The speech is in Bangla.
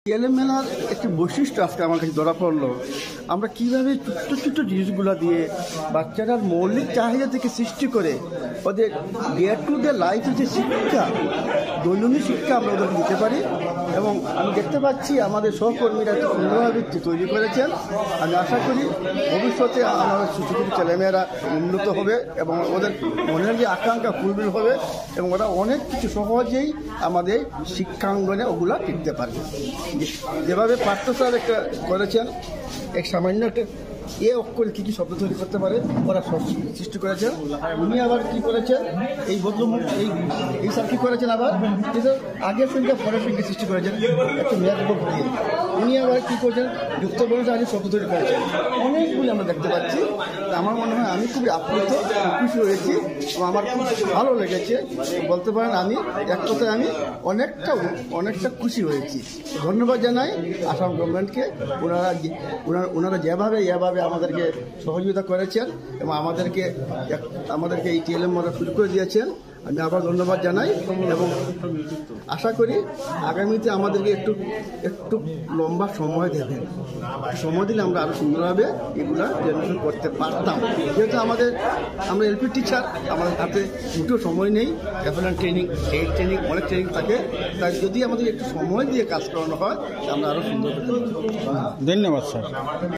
টিএলএম মেলার একটি বৈশিষ্ট্য আজকে আমার কাছে ধরা পড়লো। আমরা কীভাবে ছোট্ট ছোট্ট জিনিসগুলো দিয়ে বাচ্চারা মৌলিক চাহিদা থেকে সৃষ্টি করে ওদের ডে টু ডে লাইফের যে শিক্ষা, দৈনন্দিন শিক্ষা আমরা ওদেরকে দিতে পারি। এবং আমি দেখতে পাচ্ছি আমাদের সহকর্মীরা সুন্দরভাবে তৈরি করেছেন। আমি আশা করি ভবিষ্যতে আমাদের ছোটো ছোটো ছেলেমেয়েরা উন্নত হবে এবং ওদের মনের যে আকাঙ্ক্ষা ফুলফিল হবে এবং ওরা অনেক কিছু সহজেই আমাদের শিক্ষাঙ্গনে ওগুলো টিকতে পারবে। যেভাবে পার্থ স্যার একটা করেছেন, এক সামান্য একটা অক্ষরে কী কী শব্দ তৈরি করতে পারে ওরা সৃষ্টি করেছেন। উনি আবার কী করেছেন, এই বদলমুখ এই স্যার কী করেছেন, আবার কিন্তু আগের সংখ্যা পরের সংখ্যা সৃষ্টি করেছেন একটা মেয়াদ বুক দিয়ে। উনি আবার কী করেছেন, যুক্ত বয়সে আগে শব্দ তৈরি করেছেন। অনেকগুলি আমরা দেখতে পাচ্ছি। আমার মনে হয় আমি খুবই আপ্লুত, খুশি হয়েছি এবং আমার খুব ভালো লেগেছে। বলতে পারেন আমি এক কথায় আমি অনেকটা খুশি হয়েছি। ধন্যবাদ জানাই আসাম গভর্নমেন্টকে। ওনারা যেভাবে আমাদেরকে সহযোগিতা করেছেন এবং আমাদেরকে এই টিএলএম মডেল শুরু করে দিয়েছেন। আমি আবার ধন্যবাদ জানাই এবং আশা করি আগামীতে আমাদেরকে একটু লম্বা সময় দেবেন। সময় দিলে আমরা আরও সুন্দরভাবে এগুলো জেনারেশন করতে পারতাম। যেহেতু আমরা এলপি টিচার, আমাদের হাতে দুটো সময় নেই। রেফারেন্স ট্রেনিং, হেড ট্রেনিং, অনেক ট্রেনিং থাকে। তাই যদি আমাদের একটু সময় দিয়ে কাজ করানো হয় আমরা আরও সুন্দর করতে পারি। ধন্যবাদ স্যার।